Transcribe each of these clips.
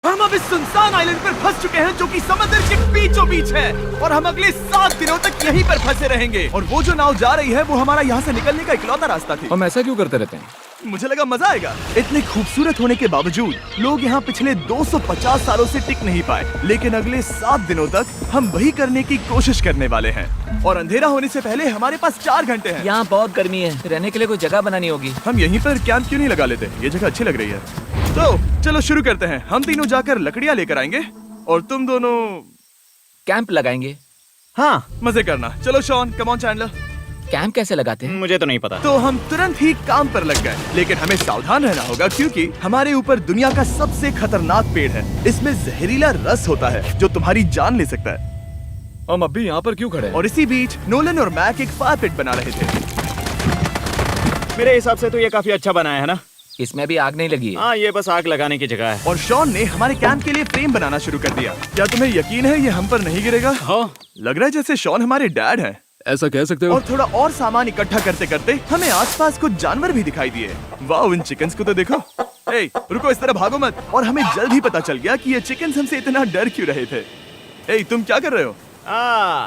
हम अब इस सुनसान आइलैंड पर फंस चुके हैं जो कि समुद्र के बीचों बीच है और हम अगले 7 दिनों तक यहीं पर फंसे रहेंगे। और वो जो नाव जा रही है वो हमारा यहाँ से निकलने का इकलौता रास्ता थी। हम ऐसा क्यों करते रहते हैं? मुझे लगा मजा आएगा। इतने खूबसूरत होने के बावजूद लोग यहाँ पिछले 250 सालों से टिक नहीं पाए, लेकिन अगले 7 दिनों तक हम वही करने की कोशिश करने वाले हैं। और अंधेरा होने से पहले हमारे पास 4 घंटे हैं। यहाँ बहुत गर्मी है, रहने के लिए कोई जगह बनानी होगी। हम यहीं पर कैंप क्यों नहीं लगा लेते? ये जगह अच्छी लग रही है। तो चलो शुरू करते हैं। हम तीनों जाकर लकड़ियाँ लेकर आएंगे और तुम दोनों कैंप लगाएंगे। हाँ, मजे करना। चलो Shawn, come on Chandler. Camp कैसे लगाते हैं? मुझे तो नहीं पता। तो हम तुरंत ही काम पर लग गए, लेकिन हमें सावधान रहना होगा क्योंकि हमारे ऊपर दुनिया का सबसे खतरनाक पेड़ है। इसमें जहरीला रस होता है जो तुम्हारी जान ले सकता है। हम अभी यहाँ पर क्यों खड़े हैं? और इसी बीच नोलन और मैक एक फायर पिट बना रहे थे। मेरे हिसाब से तो ये काफी अच्छा बनाया है ना? इसमें भी आग नहीं लगी है। हाँ, ये बस आग लगाने की जगह है। और शॉन ने हमारे कैंप के लिए फ्रेम बनाना शुरू कर दिया। क्या तुम्हें यकीन है ये हम पर नहीं गिरेगा? हाँ। लग रहा है जैसे शॉन हमारे डैड हैं। ऐसा कह सकते हो? और थोड़ा और सामान इकट्ठा करते करते हमें आसपास कुछ जानवर भी दिखाई दिए। वाह, इन चिकन्स को तो देखो। ए, रुको, इस तरह भागो मत। और हमें जल्द ही पता चल गया कि ये चिकन्स हमसे इतना डर क्यों रहे थे। ए, तुम क्या कर रहे हो?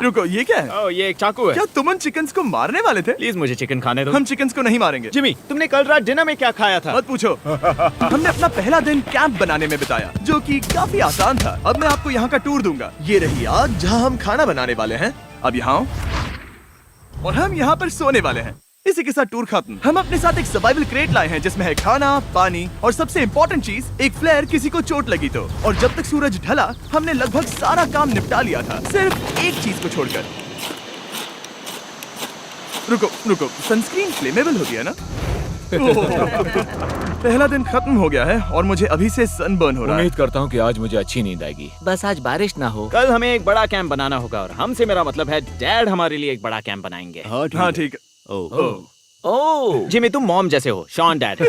रुको, ये क्या है? ये एक चाकू है। क्या तुम उन चिकन्स को मारने वाले थे? प्लीज मुझे चिकन खाने दो। हम चिकन्स को नहीं मारेंगे। जिमी, तुमने कल रात डिनर में क्या खाया था? मत पूछो। हमने अपना पहला दिन कैंप बनाने में बिताया, जो कि काफी आसान था। अब मैं आपको यहाँ का टूर दूंगा। ये रही आग जहाँ हम खाना बनाने वाले हैं। अब यहाँ आओ। और हम यहाँ पर सोने वाले हैं। इसी के साथ टूर खत्म। हम अपने साथ एक सर्वाइवल क्रेट लाए हैं जिसमें है खाना, पानी और सबसे इम्पोर्टेंट चीज, एक फ्लेयर किसी को चोट लगी तो। और जब तक सूरज ढला हमने लगभग सारा काम निपटा लिया था, सिर्फ एक चीज को छोड़कर। रुको, सनस्क्रीन फ्लेमेबल होती है ना? पहला दिन खत्म हो गया है और मुझे अभी से सनबर्न हो रहा है। उम्मीद करता हूँ कि आज मुझे अच्छी नींद आएगी। बस आज बारिश ना हो। कल हमें एक बड़ा कैंप बनाना होगा और हमसे मेरा मतलब है डैड हमारे लिए एक बड़ा कैंप बनाएंगे। हाँ ठीक है। ओह, जिमी, तुम मॉम जैसे हो, शॉन डैड।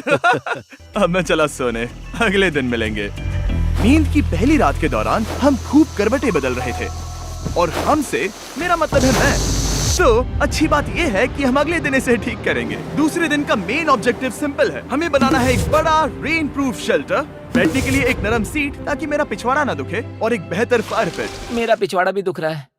अब मैं चला सोने, अगले दिन मिलेंगे। नींद की पहली रात के दौरान हम खूब करवटें बदल रहे थे और हमसे मेरा मतलब है मैं। तो अच्छी बात यह है कि हम अगले दिन इसे ठीक करेंगे। दूसरे दिन का मेन ऑब्जेक्टिव सिंपल है। हमें बनाना है एक बड़ा रेन प्रूफ शेल्टर, बैठने के लिए एक नरम सीट ताकि मेरा पिछवाड़ा ना दुखे और एक बेहतर फायर पिट। मेरा पिछवाड़ा भी दुख रहा है।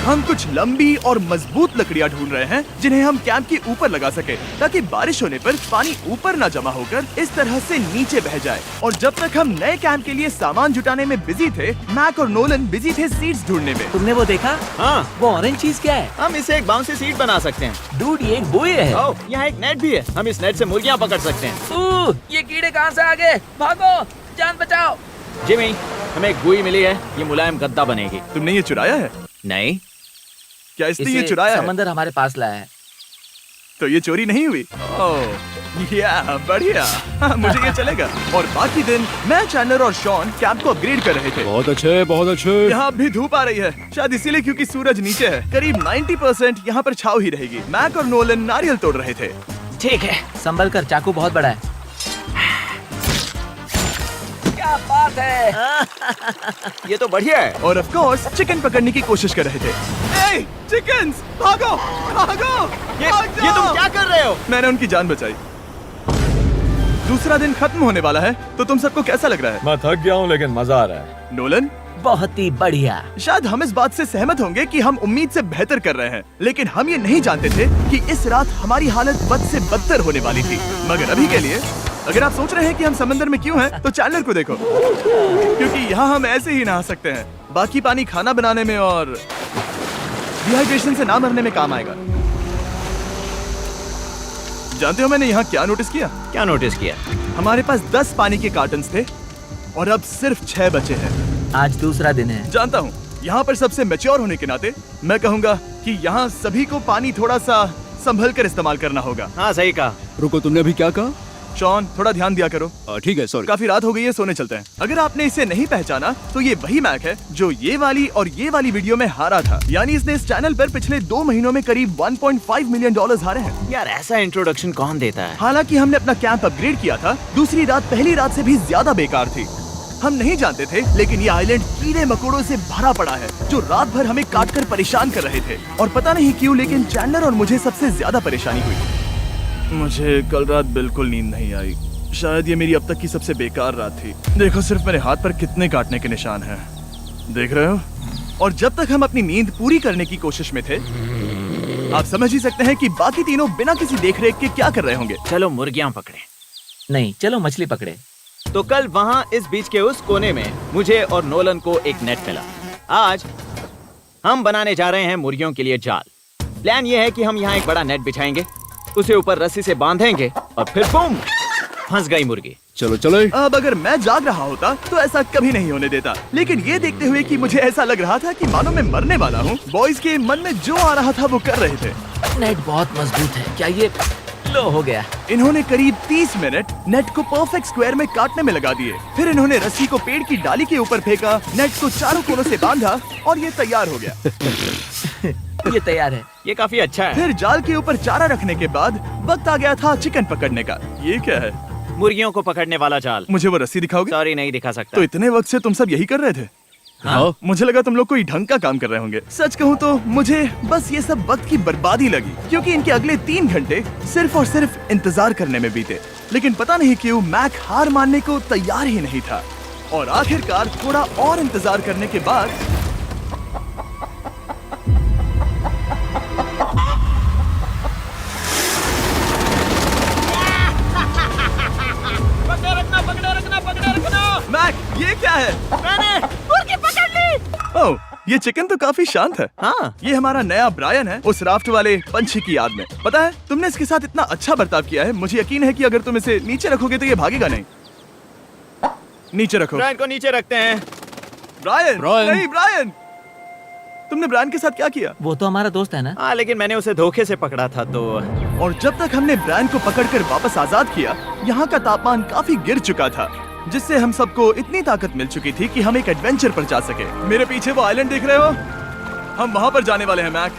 हम कुछ लंबी और मजबूत लकड़ियां ढूंढ रहे हैं जिन्हें हम कैंप के ऊपर लगा सके ताकि बारिश होने पर पानी ऊपर न जमा होकर इस तरह से नीचे बह जाए। और जब तक हम नए कैंप के लिए सामान जुटाने में बिजी थे, मैक और नोलन बिजी थे सीड्स ढूंढने में। तुमने वो देखा? हाँ, वो ऑरेंज चीज क्या है? हम इसे एक बाउंसी सीट बना सकते हैं। डूड, ये एक बुए है। यहाँ एक नेट भी है, हम इस नेट से मुर्गियाँ पकड़ सकते हैं। ये कीड़े कहाँ से आ गए? भागो, जान बचाओ। जिमी, हमें एक बुई मिली है, ये मुलायम गद्दा बनेगी। तुमने ये चुराया है? नहीं, क्या इसने ये चुराया है? समंदर हमारे पास लाया है। तो ये चोरी नहीं हुई? ओह, या बढ़िया। मुझे ये चलेगा। और बाकी दिन मैं, चैंडलर और शॉन कैंप को अपग्रेड कर रहे थे। बहुत अच्छे, बहुत अच्छे। यहाँ भी धूप आ रही है, शायद इसीलिए क्योंकि सूरज नीचे है। करीब 90% यहाँ पर छाव ही रहेगी। मैक और नोलन नारियल तोड़ रहे थे। ठीक है, संभल कर, चाकू बहुत बड़ा है। क्या बात है। ये तो बढ़िया है। और ऑफ कोर्स चिकन पकड़ने की कोशिश कर रहे थे। ए, चिकन्स, भागो, भागो, ये भाग तुम जाओ। क्या कर रहे हो? मैंने उनकी जान बचाई। दूसरा दिन खत्म होने वाला है, तो तुम सबको कैसा लग रहा है? मैं थक गया हूँ लेकिन मजा आ रहा है। नोलन, बहुत ही बढ़िया। शायद हम इस बात से सहमत होंगे कि हम उम्मीद से बेहतर कर रहे हैं, लेकिन हम ये नहीं जानते थे कि इस रात हमारी हालत बद से बदतर होने वाली थी। मगर अभी के लिए, अगर आप सोच रहे हैं कि हम समंदर में क्यों हैं, तो चैंडलर को देखो, क्योंकि यहाँ हम ऐसे ही नहा सकते हैं। बाकी पानी खाना बनाने में और डिहाइड्रेशन से ना मरने में काम आएगा। जानते हो मैंने यहाँ क्या नोटिस किया? क्या नोटिस किया? हमारे पास 10 पानी के कार्टन्स थे और अब सिर्फ 6 बचे हैं। आज दूसरा दिन है। जानता हूँ, यहाँ पर सबसे मैच्योर होने के नाते मैं कहूँगा कि यहाँ सभी को पानी थोड़ा सा संभल कर इस्तेमाल करना होगा। हाँ, सही कहा। रुको, तुमने अभी क्या कहा? शॉन, थोड़ा ध्यान दिया करो। ठीक है, सॉरी। काफी रात हो गई है, सोने चलते हैं। अगर आपने इसे नहीं पहचाना तो ये वही मैक है जो ये वाली और ये वाली वीडियो में हारा था। यानी इसने इस चैनल पर पिछले 2 महीनों में करीब $1.5 मिलियन हारे हैं। यार, ऐसा इंट्रोडक्शन कौन देता है? हालांकि हमने अपना कैंप अपग्रेड किया था, दूसरी रात पहली रात से भी ज्यादा बेकार थी। हम नहीं जानते थे, लेकिन ये आइलैंड कीड़े मकोड़ों से भरा पड़ा है जो रात भर हमें काटकर परेशान कर रहे थे। और पता नहीं क्यों, लेकिन चैंडलर और मुझे सबसे ज्यादा परेशानी हुई। मुझे कल रात बिल्कुल नींद नहीं आई। शायद ये मेरी अब तक की सबसे बेकार रात थी। देखो सिर्फ मेरे हाथ पर कितने काटने के निशान हैं। देख रहे हो? और जब तक हम अपनी नींद पूरी करने की कोशिश में थे, आप समझ ही सकते हैं कि बाकी तीनों बिना किसी देखरेख के क्या कर रहे होंगे। चलो मुर्गियां पकड़े। नहीं, चलो मछली पकड़े। तो कल वहाँ इस बीच के उस कोने में मुझे और नोलन को एक नेट मिला। आज हम बनाने जा रहे हैं मुर्गियों के लिए जाल। प्लान ये है कि हम यहाँ एक बड़ा नेट बिछाएंगे, उसे ऊपर रस्सी से बांधेंगे और फिर बूम, फंस गई मुर्गी। चलो चलो। अब अगर मैं जाग रहा होता तो ऐसा कभी नहीं होने देता, लेकिन ये देखते हुए कि मुझे ऐसा लग रहा था कि मानो मैं मरने वाला हूँ, बॉयज के मन में जो आ रहा था वो कर रहे थे। नेट बहुत मजबूत है। क्या ये लो हो गया? इन्होंने करीब 30 मिनट नेट को परफेक्ट स्क्वायर में काटने में लगा दिए। फिर इन्होंने रस्सी को पेड़ की डाली के ऊपर फेंका, नेट को चारों कोनों से बांधा और ये तैयार हो गया। ये तैयार है। ये काफी अच्छा है। फिर जाल के ऊपर चारा रखने के बाद वक्त आ गया था चिकन पकड़ने का। ये क्या है? मुर्गियों को पकड़ने वाला जाल। मुझे वो रस्सी दिखाओगे? सॉरी, नहीं दिखा सकता। तो इतने वक्त से तुम सब यही कर रहे थे? हाँ। मुझे लगा तुम लोग कोई ढंग का काम कर रहे होंगे। सच कहूँ तो मुझे बस ये सब वक्त की बर्बादी लगी, क्योंकि इनके अगले 3 घंटे सिर्फ और सिर्फ इंतजार करने में बीते। लेकिन पता नहीं क्यों मैक हार मानने को तैयार ही नहीं था, और आखिरकार थोड़ा और इंतजार करने के बाद मैक, ये क्या है? मैंने मुर्गी पकड़ ली। ओह, ये चिकन तो काफी शांत है। हाँ। ये हमारा नया ब्रायन है, उस राफ्ट वाले पंछी की याद में। पता है, तुमने इसके साथ इतना अच्छा बर्ताव किया है, मुझे यकीन है कि अगर तुम इसे नीचे रखोगे तो ये भागेगा नहीं। नीचे रखो। ब्रायन को नीचे रखते हैं। Brian, Brian. नहीं ब्रायन। तुमने ब्रायन के साथ क्या किया? वो तो हमारा दोस्त है ना। हाँ, लेकिन मैंने उसे धोखे से पकड़ा था तो। और जब तक हमने ब्रायन को पकड़कर वापस आजाद किया, यहाँ का तापमान काफी गिर चुका था, जिससे हम सबको इतनी ताकत मिल चुकी थी कि हम एक एडवेंचर पर जा सके। मेरे पीछे वो आइलैंड देख रहे हो? हम वहाँ पर जाने वाले हैं मैक।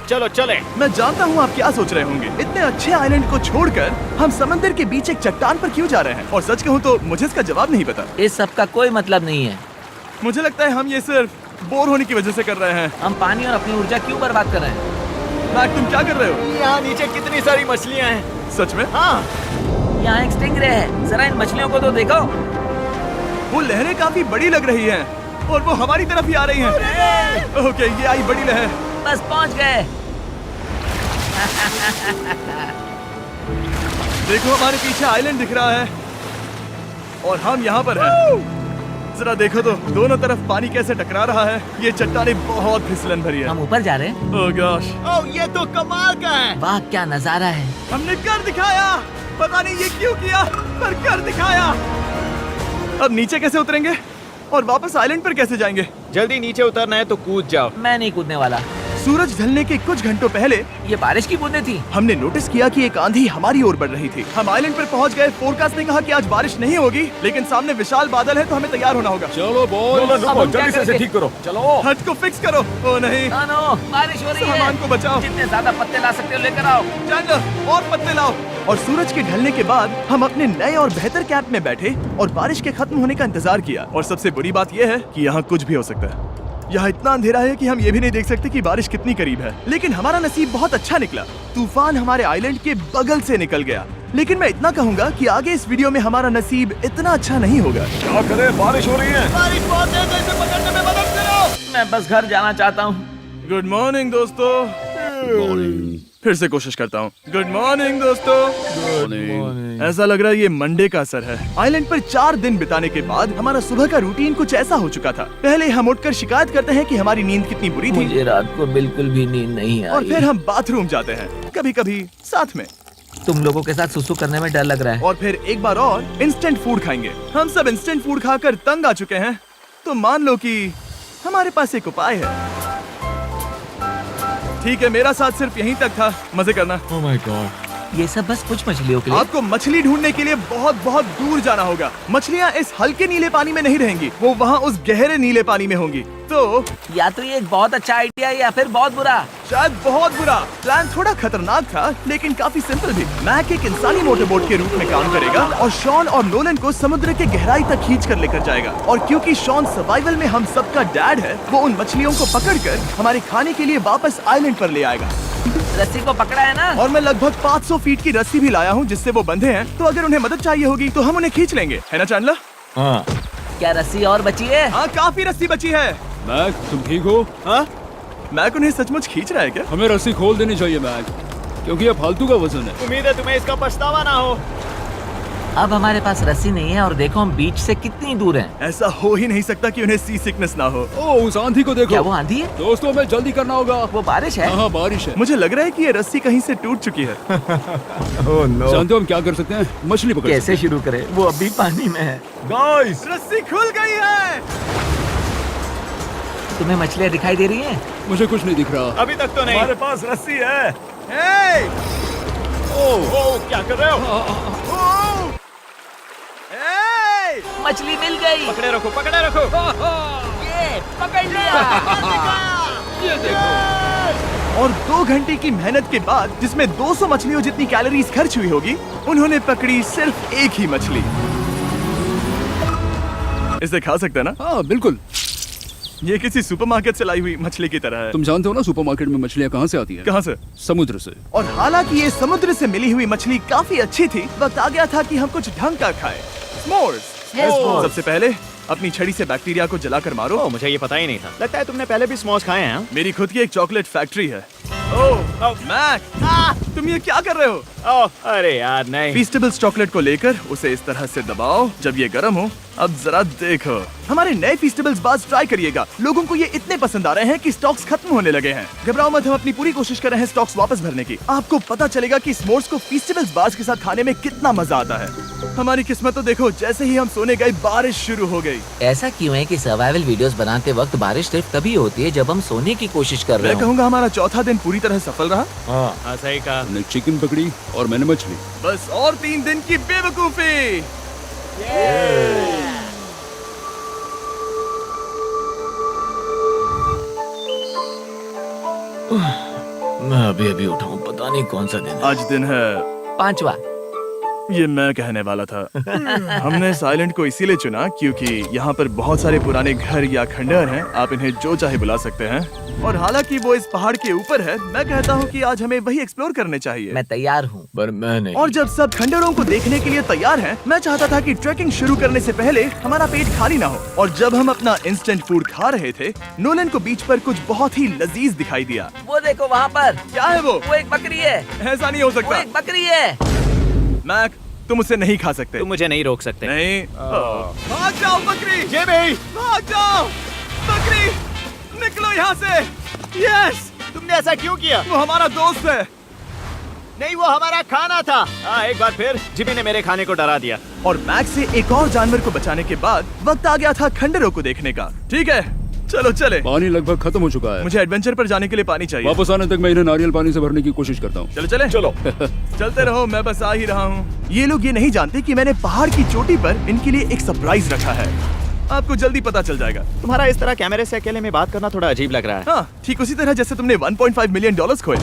चलो चले। मैं जानता हूँ आप क्या सोच रहे होंगे, इतने अच्छे आइलैंड को छोड़कर हम समंदर के बीच एक चट्टान पर क्यों जा रहे हैं? और सच कहूँ तो मुझे इसका जवाब नहीं पता। इस सब का कोई मतलब नहीं है। मुझे लगता है हम ये सिर्फ बोर होने की वजह से कर रहे हैं। हम पानी और अपनी ऊर्जा क्यों बर्बाद कर रहे हैं? मैक, तुम क्या कर रहे हो? यहाँ नीचे कितनी सारी मछलियाँ हैं। सच में? हाँ। यहाँ एक स्टिंगरे है, जरा इन मछलियों को तो देखो। वो लहरें काफी बड़ी लग रही हैं और वो हमारी तरफ ही आ रही हैं। ओके, ये आई बड़ी लहर। बस पहुँच गए। देखो हमारे पीछे आइलैंड दिख रहा है और हम यहाँ पर हैं। जरा देखो तो दोनों तरफ पानी कैसे टकरा रहा है। ये चट्टानें बहुत फिसलन भरी है। हम ऊपर जा रहे हैं। ओह गॉश, ओह, ये तो कमाल का है। वाह, क्या नजारा है। हमने कर दिखाया। पता नहीं ये क्यों किया, पर कर दिखाया। अब नीचे कैसे उतरेंगे और वापस आइलैंड पर कैसे जाएंगे? जल्दी नीचे उतरना है तो कूद जाओ। मैं नहीं कूदने वाला। सूरज ढलने के कुछ घंटों पहले ये बारिश की बूंदें थी। हमने नोटिस किया कि एक आंधी हमारी ओर बढ़ रही थी। हम आइलैंड पर पहुंच गए। फोरकास्ट ने कहा कि आज बारिश नहीं होगी, लेकिन सामने विशाल बादल है तो हमें तैयार होना होगा। चलो बॉयज, अब हम क्या जल्दी से इसे करेंगे? ठीक करो। चलो। हट को फिक्स करो। ओ नहीं, नो, बारिश हो रही है। सामान को बचाओ। जितने ज्यादा पत्ते ला सकते हो लेकर आओ। चैंडलर, और पत्ते लाओ। और सूरज के ढलने के बाद हम अपने नए और बेहतर कैंप में बैठे और बारिश के खत्म होने का इंतजार किया। और सबसे बुरी बात यह है कि यहाँ कुछ भी हो सकता है। यहाँ इतना अंधेरा है कि हम ये भी नहीं देख सकते कि बारिश कितनी करीब है। लेकिन हमारा नसीब बहुत अच्छा निकला। तूफान हमारे आइलैंड के बगल से निकल गया। लेकिन मैं इतना कहूँगा कि आगे इस वीडियो में हमारा नसीब इतना अच्छा नहीं होगा। क्या करें, बारिश हो रही है। बारिश बहुत तेज है, इसे पकड़ने में मदद करो। मैं बस घर जाना चाहता हूँ। गुड मॉर्निंग दोस्तों। फिर से कोशिश करता हूँ। गुड मॉर्निंग दोस्तों। ऐसा लग रहा है ये मंडे का असर है। आइलैंड पर 4 दिन बिताने के बाद हमारा सुबह का रूटीन कुछ ऐसा हो चुका था। पहले हम उठकर शिकायत करते हैं कि हमारी नींद कितनी बुरी थी, मुझे रात को बिल्कुल भी नींद नहीं और आई। फिर हम बाथरूम जाते हैं, कभी कभी साथ में, तुम लोगों के साथ सुसु करने में डर लग रहा है। और फिर एक बार और इंस्टेंट फूड खाएंगे। हम सब इंस्टेंट फूड खाकर तंग आ चुके हैं, तो मान लो कि हमारे पास एक उपाय है। ठीक है, मेरा साथ सिर्फ यहीं तक था। मजे करना। Oh my God. ये सब बस कुछ मछलियों के लिए। आपको मछली ढूंढने के लिए बहुत बहुत दूर जाना होगा। मछलियाँ इस हल्के नीले पानी में नहीं रहेंगी, वो वहाँ उस गहरे नीले पानी में होंगी। तो या तो ये एक बहुत अच्छा आइडिया है या फिर बहुत बुरा। शायद बहुत बुरा। प्लान थोड़ा खतरनाक था, लेकिन काफी सिंपल भी। मैक एक इंसानी मोटरबोट के रूप में काम करेगा और शॉन और नोलन को समुद्र के गहराई तक खींच कर लेकर जाएगा। और क्योंकि शॉन सर्वाइवल में हम सबका डैड है, वो उन मछलियों को पकड़कर हमारे खाने के लिए वापस आइलैंड पर ले आएगा। रस्सी को पकड़ा है ना? और मैं लगभग 500 फीट की रस्सी भी लाया हूँ जिससे वो बंधे हैं, तो अगर उन्हें मदद चाहिए होगी तो हम उन्हें खींच लेंगे, है ना चैंडलर? हाँ। क्या रस्सी और बची है? हाँ, काफी रस्सी बची है। मैक, तुम ठीक हो? हाँ? मैक उन्हें सचमुच खींच रहा है क्या? हमें रस्सी खोल देनी चाहिए मैक, क्योंकि ये फालतू का वजन है। उम्मीद है तुम्हें इसका पछतावा ना हो। अब हमारे पास रस्सी नहीं है और देखो हम बीच से कितनी दूर हैं। ऐसा हो ही नहीं सकता कि उन्हें सी सिकनेस ना हो। ओ, उस आंधी को देखो। क्या वो आंधी है? दोस्तों, हमें जल्दी करना होगा। वो बारिश है? हाँ, बारिश है। मुझे लग रहा है कि ये रस्सी कहीं से टूट चुकी है। जानते हो हम क्या कर सकते हैं? मछली पकड़ कैसे शुरू करें? वो अभी पानी में है। गाइस, रस्सी खुल गई है। तुम्हें मछलियाँ दिखाई दे रही हैं? सकते हैं। मुझे कुछ नहीं दिख रहा। अभी तक तो नहीं। हमारे पास रस्सी है। हे! ओ, क्या कर रहे हो? हे! मछली मिल गई। पकड़े रखो, पकड़े रखो। ये पकड़ लिया। ये देखो। और 2 घंटे की मेहनत के बाद, जिसमें 200 मछलियों जितनी कैलोरीज खर्च हुई होगी, उन्होंने पकड़ी सिर्फ एक ही मछली। इसे खा सकते हैं ना? हाँ, बिल्कुल। ये किसी सुपरमार्केट से लाई हुई मछली की तरह है। तुम जानते हो ना सुपरमार्केट में मछलियाँ कहाँ से आती हैं? कहाँ से? समुद्र से। और हालांकि ये समुद्र से मिली हुई मछली काफी अच्छी थी, वक्त आ गया था कि हम कुछ ढंग का खाएं। स्मोर्स। सबसे पहले अपनी छड़ी से बैक्टीरिया को जलाकर मारो। ओ, मुझे ये पता ही नहीं था। लगता है तुमने पहले भी स्मोक्स खाए हैं। मेरी खुद की एक चॉकलेट फैक्ट्री है। ओह मैक, तुम ये क्या कर रहे हो? ओह, अरे यार नहीं। फीस्टेबल्स चॉकलेट को लेकर उसे इस तरह से दबाओ जब ये गर्म हो। अब जरा देखो, हमारे नए फीस्टेबल्स बार्स ट्राई करिएगा। लोगों को ये इतने पसंद आ रहे हैं कि स्टॉक्स खत्म होने लगे हैं। घबराओ मत, हम अपनी पूरी कोशिश कर रहे हैं स्टॉक्स वापस भरने की। आपको पता चलेगा कि स्मोर्स को फीस्टेबल्स बार्स के साथ खाने में कितना मजा आता है। हमारी किस्मत तो देखो, जैसे ही हम सोने गए बारिश शुरू हो गई। ऐसा क्यों है कि सर्वाइवल वीडियोस बनाते वक्त बारिश सिर्फ तभी होती है जब हम सोने की कोशिश कर रहे मैं हो? कहूँगा हमारा चौथा दिन पूरी तरह सफल रहा। हाँ, सही कहा। हमने चिकन पकड़ी और मैंने मछली। बस और 3 दिन की बेवकूफी। मैं अभी उठा हूँ, पता नहीं कौन सा दिन है। आज दिन है 5वां। ये मैं कहने वाला था। हमने इस आइलैंड को इसीलिए चुना क्योंकि यहाँ पर बहुत सारे पुराने घर या खंडहर हैं। आप इन्हें जो चाहे बुला सकते हैं। और हालांकि वो इस पहाड़ के ऊपर है, मैं कहता हूँ कि आज हमें वही एक्सप्लोर करने चाहिए। मैं तैयार हूँ। पर मैं नहीं। और जब सब खंडहरों को देखने के लिए तैयार हैं, मैं चाहता था कि ट्रैकिंग शुरू करने से पहले हमारा पेट खाली ना हो। और जब हम अपना इंस्टेंट फूड खा रहे थे, नोलन को बीच पर कुछ बहुत ही लजीज दिखाई दिया। वो देखो वहाँ पर। क्या है वो? वो एक बकरी है। ऐसा नहीं हो वो सकता। एक बकरी है। मैक, तुम उसे नहीं खा सकते। तुम मुझे नहीं रोक सकते। नहीं। भाग जाओ बकरी। ये भी। भाग जाओ बकरी, निकलो यहाँ से। यस, तुमने ऐसा क्यों किया? वो हमारा दोस्त है। नहीं, वो हमारा खाना था। एक बार फिर जिमी ने मेरे खाने को डरा दिया। और मैक से एक और जानवर को बचाने के बाद वक्त आ गया था खंडहरों को देखने का। ठीक है, चलो चले। पानी लगभग खत्म हो चुका है। मुझे एडवेंचर पर जाने के लिए पानी चाहिए। वापस आने तक मैं इन्हें नारियल पानी से भरने की कोशिश करता हूँ। चलो चले। चलो। चलते रहो, मैं बस आ ही रहा हूँ। ये लोग ये नहीं जानते कि मैंने पहाड़ की चोटी पर इनके लिए एक सरप्राइज रखा है। आपको जल्दी पता चल जाएगा। तुम्हारा इस तरह कैमरे से अकेले में बात करना थोड़ा अजीब लग रहा है। हाँ, ठीक उसी तरह जैसे तुमने $1.5 मिलियन खोए।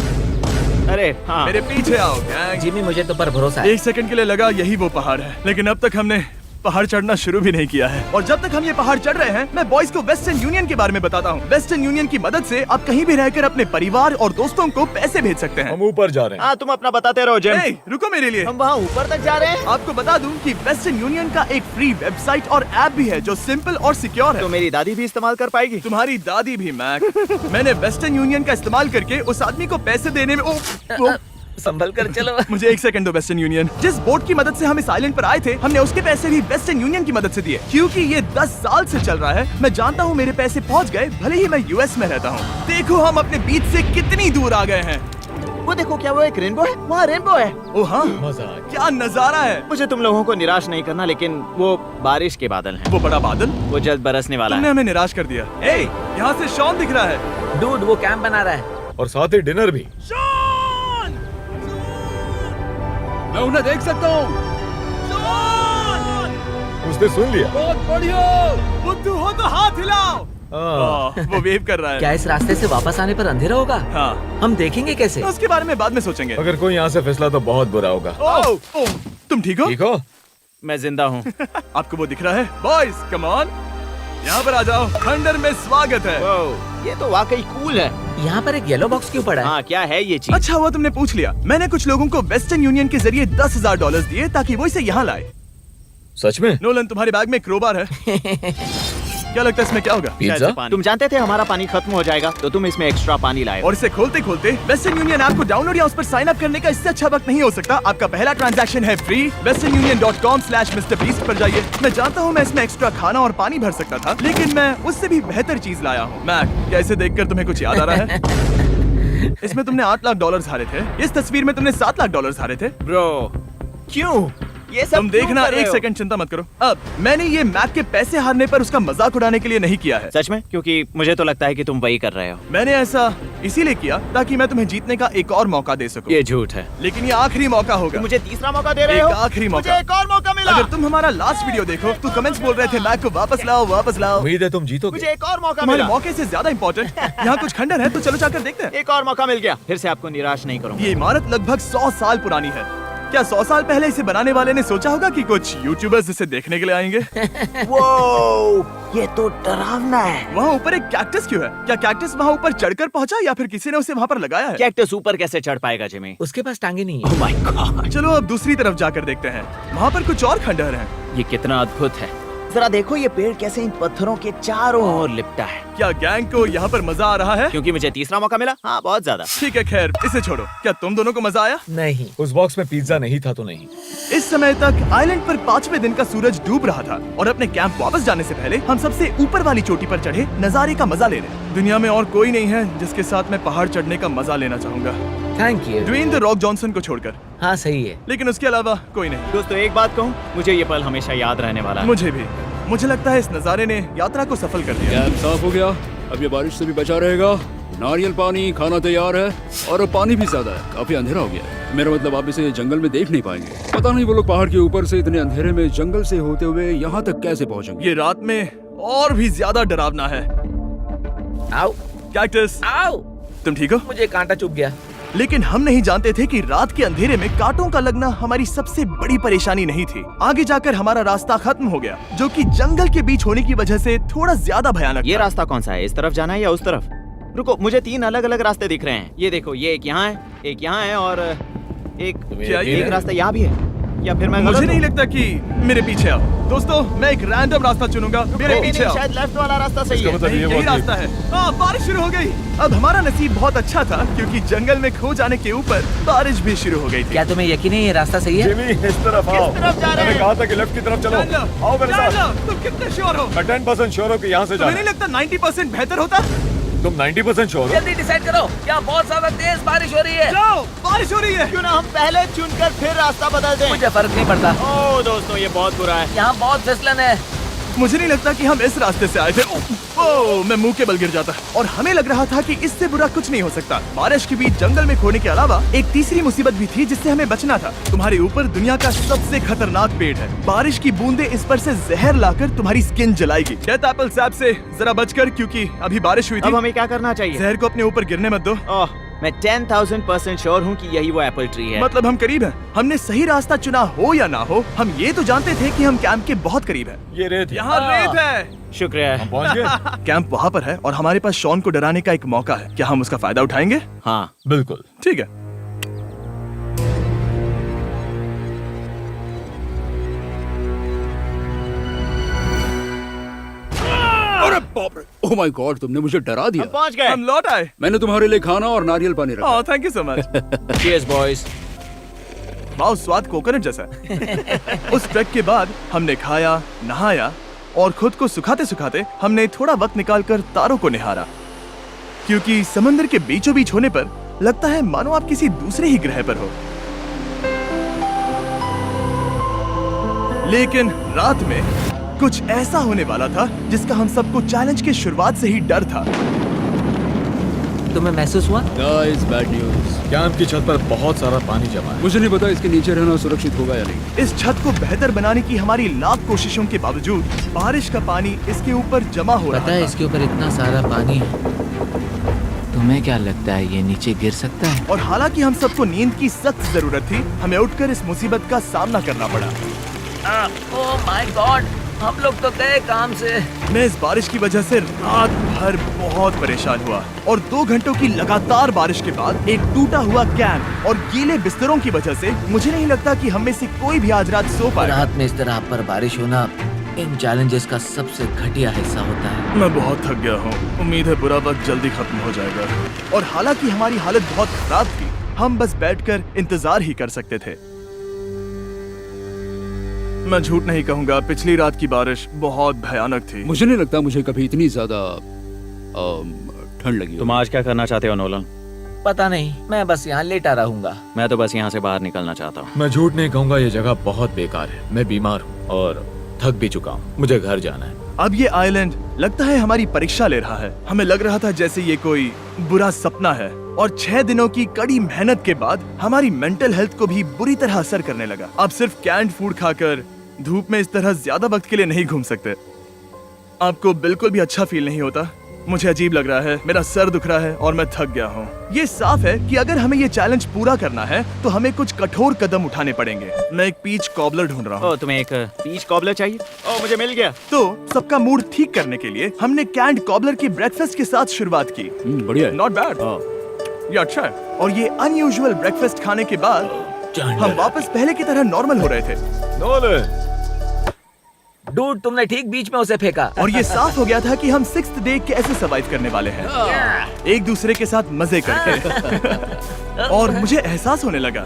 अरे हाँ। मेरे पीछे आओ गैंग। जिमी, मुझे तो पर भरोसा है। 1 सेकंड के लिए लगा यही वो पहाड़ है, लेकिन अब तक हमने पहाड़ चढ़ना शुरू भी नहीं किया है। और जब तक हम ये पहाड़ चढ़ रहे हैं, मैं बॉयज को वेस्टर्न यूनियन के बारे में बताता हूँ। वेस्टर्न यूनियन की मदद से आप कहीं भी रहकर अपने परिवार और दोस्तों को पैसे भेज सकते हैं। हम ऊपर जा रहे हैं। हाँ, तुम अपना बताते रहो जिम। Hey, रुको मेरे लिए। हम वहाँ ऊपर तक जा रहे हैं। आपको बता दूं कि वेस्टर्न यूनियन का एक फ्री वेबसाइट और ऐप भी है जो सिंपल और सिक्योर है। तो मेरी दादी भी इस्तेमाल कर पाएगी। तुम्हारी दादी भी मैक। मैंने वेस्टर्न यूनियन का इस्तेमाल करके उस आदमी को पैसे देने में संभल कर चलो। मुझे 1 सेकंड दो। वेस्टर्न यूनियन, जिस बोट की मदद से हम इस आइलैंड पर आए थे, हमने उसके पैसे भी वेस्टर्न यूनियन की मदद से दिए। क्योंकि ये 10 साल से चल रहा है, मैं जानता हूँ मेरे पैसे पहुँच गए, भले ही मैं यूएस में रहता हूँ। देखो हम अपने बीच से कितनी दूर आ गए हैं। वो देखो, क्या वो एक रेनबो है? वहाँ रेनबो है। ओ हाँ, क्या नजारा है। मुझे तुम लोगों को निराश नहीं करना, लेकिन वो बारिश के बादल हैं। वो बड़ा बादल, वो जल्द बरसने वाला तुमने है। हमें निराश कर दिया। ए, यहाँ से शॉन दिख रहा है। डूड, वो कैंप बना रहा है। और साथ ही डिनर भी। शॉन! मैं उन्हें देख सकता हूँ। शॉन! उसने सुन लिया। बहुत बढ़िया। बुद्धू हो तो हाथ हिलाओ। वो वेव कर रहा है। क्या इस रास्ते से वापस आने पर अंधेरा होगा? हाँ, हम देखेंगे कैसे? उसके बारे में बाद में सोचेंगे। अगर कोई यहाँ से फिसला तो बहुत बुरा होगा। ओह, तुम ठीक हो? ठीक हो? मैं जिंदा हूँ। आपको वो दिख रहा है? बॉयज, कम ऑन, यहाँ पर आ जाओ। खंडर में स्वागत है। ये तो वाकई कूल है। यहाँ पर एक येलो बॉक्स क्यों पड़ा है? हाँ, क्या है ये चीज? अच्छा हुआ तुमने पूछ लिया। मैंने कुछ लोगों को वेस्टर्न यूनियन के जरिए $10,000 दिए ताकि वो इसे यहाँ लाए। सच में? नोलन, तुम्हारे बैग में क्रोबार है। क्या लगता है इसमें क्या होगा? शायद से पानी। तुम जानते थे हमारा पानी खत्म हो जाएगा, तो तुम इसमें एक्स्ट्रा पानी लाए। और इसे खोलते खोलते वेस्टर्न यूनियन ऐप को डाउनलोड या उस पर साइन अप करने का इससे अच्छा वक्त नहीं हो सकता। आपका पहला ट्रांजैक्शन है फ्री। westernunion.com/MrBeast पर जाइए। मैं जानता हूँ मैं इसमें एक्स्ट्रा खाना और पानी भर सकता था, लेकिन मैं उससे भी बेहतर चीज लाया हूँ। मैक, क्या इसे देखकर तुम्हें कुछ याद आ रहा है? इसमें तुमने $8 लाख हारे थे। इस तस्वीर में तुमने $7 लाख हारे थे। ब्रो, क्यों? ये सब तुम क्यों देखना, कर रहे एक हो? सेकंड चिंता मत करो। अब मैंने ये मैक के पैसे हारने पर उसका मजाक उड़ाने के लिए नहीं किया है। सच में? क्योंकि मुझे तो लगता है कि तुम वही कर रहे हो। मैंने ऐसा इसीलिए किया ताकि मैं तुम्हें जीतने का एक और मौका दे सकूं। ये झूठ है। लेकिन ये आखिरी मौका होगा। तुम मुझे तीसरा मौका दे रहे हो? एक आखिरी मौका। मुझे एक और मौका मिला। अगर तुम हमारा लास्ट वीडियो देखो तो कमेंट्स बोल रहे थे मैक को वापस लाओ, वापस लाओ। उम्मीद है तुम जीतोगे। मुझे एक और मौका तुम्हारे मिला। मौके से ज्यादा इम्पोर्टेंट यहाँ कुछ खंडर है, तो चलो जाकर देखते हैं। एक और मौका मिल गया। फिर से आपको निराश नहीं करूंगा। ये इमारत लगभग 100 साल पुरानी है। क्या 100 साल पहले इसे बनाने वाले ने सोचा होगा कि कुछ यूट्यूबर्स इसे देखने के लिए आएंगे? वो ये तो डरावना है। वहाँ ऊपर एक कैक्टस क्यों है? क्या कैक्टस वहाँ ऊपर चढ़कर पहुँचा या फिर किसी ने उसे वहाँ पर लगाया है? कैक्टस ऊपर कैसे चढ़ पाएगा जिमी? उसके पास टांगे नहीं है। ओह माय गॉड, चलो अब दूसरी तरफ जाकर देखते हैं। वहाँ पर कुछ और खंडहर हैं। ये कितना अद्भुत है। जरा देखो ये पेड़ कैसे इन पत्थरों के चारों ओर लिपटा है। क्या गैंग को यहाँ पर मजा आ रहा है? क्योंकि मुझे तीसरा मौका मिला। हाँ, बहुत ज्यादा। ठीक है, खैर इसे छोड़ो। क्या तुम दोनों को मजा आया? नहीं। उस बॉक्स में पिज्जा नहीं था तो नहीं। इस समय तक आइलैंड पर 5वें दिन का सूरज डूब रहा था और अपने कैंप वापस जाने से पहले हम सबसे ऊपर वाली चोटी पर चढ़े नजारे का मजा ले रहे। दुनिया में और कोई नहीं है जिसके साथ मैं पहाड़ चढ़ने का मजा लेना चाहूंगा, thank you. Dwayne the Rock Johnson को छोड़कर। हाँ सही है। लेकिन उसके अलावा कोई नहीं। दोस्तों, एक बात कहूँ, मुझे ये पल हमेशा याद रहने वाला है। मुझे भी। मुझे लगता है इस नजारे ने यात्रा को सफल कर दिया। कैंप साफ हो गया, अब ये बारिश से भी बचा रहेगा। नारियल पानी, खाना तैयार है और अब पानी भी ज्यादा है। काफी अंधेरा हो गया है। मेरा मतलब आप इसे जंगल में देख नहीं पाएंगे। पता नहीं वो लोग पहाड़ के ऊपर से इतने अंधेरे में जंगल से होते हुए यहाँ तक कैसे पहुँचेंगे। ये रात में और भी ज्यादा डरावना है। आओ कैक्टस, आओ। तुम ठीक हो? मुझे कांटा चुभ गया। लेकिन हम नहीं जानते थे कि रात के अंधेरे में कांटों का लगना हमारी सबसे बड़ी परेशानी नहीं थी। आगे जाकर हमारा रास्ता खत्म हो गया, जो कि जंगल के बीच होने की वजह से थोड़ा ज्यादा भयानक ये था। रास्ता कौन सा है? इस तरफ जाना है या उस तरफ? रुको, मुझे 3 अलग अलग रास्ते दिख रहे हैं। ये देखो, ये एक यहाँ है, एक यहाँ है और क्या ये एक है? रास्ता यहाँ भी है। या फिर मैं मुझे गलत नहीं हूँ? लगता कि मेरे पीछे आओ। दोस्तों, मैं एक रैंडम रास्ता चुनूंगा। मेरे नहीं, पीछे नहीं, आओ। शायद लेफ्ट वाला रास्ता सही है। नहीं, यही रास्ता है। हाँ, बारिश शुरू हो गई। अब हमारा नसीब बहुत अच्छा था क्योंकि जंगल में खो जाने के ऊपर बारिश भी शुरू हो गई थी। क्या तुम्हें यकीन है ये रास्ता सही है? जिमी, इस तरफ आओ। किस तरफ जा रहे मैंने हैं? कहा था कि लेफ्ट की तरफ चलो। जान लो, आओ मेरे जान साथ। लो, तुम कितने श्योर हो? मैं 10% श्योर हूँ कि यहाँ से तुम्हें जाना नहीं लगता 90% बेहतर होता? तुम 90% श्योर हो? जल्दी डिसाइड करो। क्या बहुत ज्यादा तेज बारिश हो रही है? जाओ, बारिश हो रही है। क्यों ना हम पहले चुनकर फिर रास्ता बदल दें? मुझे फर्क नहीं पड़ता। ओह दोस्तों, ये बहुत बुरा है। यहाँ बहुत फिसलन है। मुझे नहीं लगता कि हम इस रास्ते से आए थे। ओह, मैं मुंह के बल गिर जाता। और हमें लग रहा था कि इससे बुरा कुछ नहीं हो सकता। बारिश के बीच जंगल में खोने के अलावा एक तीसरी मुसीबत भी थी जिससे हमें बचना था। तुम्हारे ऊपर दुनिया का सबसे खतरनाक पेड़ है। बारिश की बूंदें इस पर से जहर लाकर तुम्हारी स्किन जलाएगी। डेथ एप्पल सैप से जरा बचकर, क्योंकि अभी बारिश हुई अब थी। हमें क्या करना चाहिए? जहर को अपने ऊपर गिरने मत दो। ओह, मैं 10,000% श्योर हूँ कि यही वो एप्पल ट्री है। मतलब हम करीब हैं। हमने सही रास्ता चुना हो या ना हो, हम ये तो जानते थे कि हम कैंप के बहुत करीब हैं। ये रेत है। यहाँ रेत है। शुक्रिया। हम पहुँच गए। कैंप वहाँ पर है और हमारे पास शॉन को डराने का एक मौका है। क्या हम उसका फायदा उठाएंगे? हाँ, बिल्कुल। ठीक है। अरे बाप रे, ओह माय गॉड, तुमने मुझे डरा दिया। हम पहुँच गए। हम लौट आए। मैंने तुम्हारे लिए खाना और नारियल पानी रखा। Oh, thank you so much. Cheers, boys. वाह, स्वाद कोकोनट जैसा है। उस ट्रैक के बाद हमने खाया, नहाया और खुद को सुखाते सुखाते हमने थोड़ा वक्त निकालकर तारों को निहारा, क्योंकि समंदर के बीचों बीच होने पर लगता है मानो आप किसी दूसरे ही ग्रह पर हो। लेकिन रात में कुछ ऐसा होने वाला था जिसका हम सबको चैलेंज के शुरुआत से ही डर था। तुम्हें महसूस हुआ? Guys, bad news. कैंप की छत पर बहुत सारा पानी जमा है। मुझे नहीं पता इसके नीचे रहना सुरक्षित होगा या नहीं। इस छत को बेहतर बनाने की हमारी लाख कोशिशों के बावजूद बारिश का पानी इसके ऊपर जमा हो रहा पता है था। इसके ऊपर इतना सारा पानी है। तुम्हें क्या लगता है ये नीचे गिर सकता है? और हालांकि हम सबको नींद की सख्त जरूरत थी, हमें उठकर इस मुसीबत का सामना करना पड़ा। ओह माय गॉड, हम लोग तो गए काम से। मैं इस बारिश की वजह से रात भर बहुत परेशान हुआ और 2 घंटों की लगातार बारिश के बाद एक टूटा हुआ कैंप और गीले बिस्तरों की वजह से मुझे नहीं लगता कि हम में से कोई भी आज रात सो पाएगा। रात में इस तरह पर बारिश होना इन चैलेंजेस का सबसे घटिया हिस्सा होता है। मैं बहुत थक गया हूँ। उम्मीद है बुरा वक्त जल्दी खत्म हो जाएगा। और हालांकि हमारी हालत बहुत खराब थी, हम बस बैठकर इंतजार ही कर सकते थे। मैं झूठ नहीं कहूँगा, पिछली रात की बारिश बहुत भयानक थी। मुझे नहीं लगता मुझे कभी इतनी ज्यादा ठंड लगी तुम आज क्या करना चाहते हो नोलन? पता नहीं, मैं बस यहाँ लेटा रहूंगा। मैं तो बस यहाँ से बाहर निकलना चाहता हूँ। मैं झूठ नहीं कहूंगा, ये जगह बहुत बेकार है। मैं बीमार हूँ और थक भी चुका हूँ। मुझे घर जाना है। अब ये आइलैंड लगता है हमारी परीक्षा ले रहा है। हमें लग रहा था जैसे ये कोई बुरा सपना है और 6 दिनों की कड़ी मेहनत के बाद हमारी मेंटल हेल्थ को भी बुरी तरह असर करने लगा। अब सिर्फ कैंड फूड खाकर धूप में इस तरह ज्यादा वक्त के लिए नहीं घूम सकते। आपको बिल्कुल भी अच्छा फील नहीं होता? मुझे अजीब लग रहा है, मेरा सर दुख रहा है और मैं थक गया हूँ। ये साफ है कि अगर हमें ये चैलेंज पूरा करना है तो हमें कुछ कठोर कदम उठाने पड़ेंगे। मैं एक पीच कॉबलर ढूंढ रहा हूँ। तुम्हें एक पीच कॉबलर चाहिए? मुझे मिल गया। तो सबका मूड ठीक करने के लिए हमने कैंड कॉबलर के ब्रेकफास्ट के साथ शुरुआत की। बढ़िया है। नॉट बैड, ये अच्छा है। और ये अनयूजुअल ब्रेकफास्ट खाने के बाद हम वापस पहले की तरह नॉर्मल हो रहे थे। नोलन, डूड, तुमने ठीक बीच में उसे फेंका। और ये साफ हो गया था कि हम 6th डे कैसे सर्वाइव करने वाले हैं, एक दूसरे के साथ मजे करके। और मुझे एहसास होने लगा,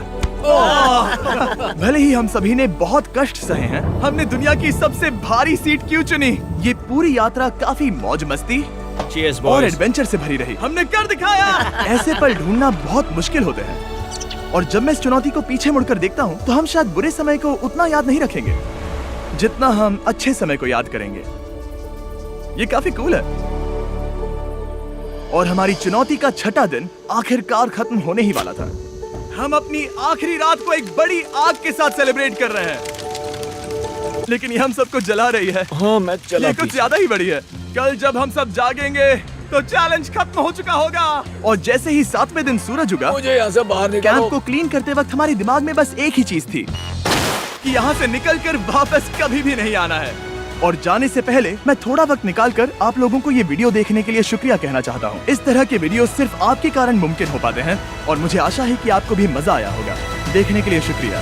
भले ही हम सभी ने बहुत कष्ट सहे हैं, हमने दुनिया की सबसे भारी सीट क्यों चुनी? ये पूरी यात्रा काफी मौज मस्ती Cheers, और boys. एडवेंचर से भरी रही। हमने कर दिखाया। ऐसे पल ढूंढना बहुत मुश्किल होते हैं और जब मैं इस चुनौती को पीछे मुड़कर देखता हूँ तो हम शायद बुरे समय को उतना याद नहीं रखेंगे जितना हम अच्छे समय को याद करेंगे। ये काफी कूल है। और हमारी चुनौती का 6ठा दिन आखिरकार खत्म होने ही वाला था। हम अपनी आखिरी रात को एक बड़ी आग के साथ सेलिब्रेट कर रहे हैं, लेकिन ये हम सबको जला रही है। हाँ मैं चला। ये कुछ ज्यादा ही बड़ी है। कल जब हम सब जागेंगे तो चैलेंज खत्म हो चुका होगा। और जैसे ही 7वें दिन सूरज उगा, मुझे यहाँ से बाहर कैंप निकालो। को क्लीन करते वक्त हमारे दिमाग में बस एक ही चीज थी कि यहाँ से निकलकर वापस कभी भी नहीं आना है। और जाने से पहले मैं थोड़ा वक्त निकालकर आप लोगों को ये वीडियो देखने के लिए शुक्रिया कहना चाहता हूँ। इस तरह के वीडियो सिर्फ आपके कारण मुमकिन हो पाते हैं और मुझे आशा है कि आपको भी मजा आया होगा। देखने के लिए शुक्रिया।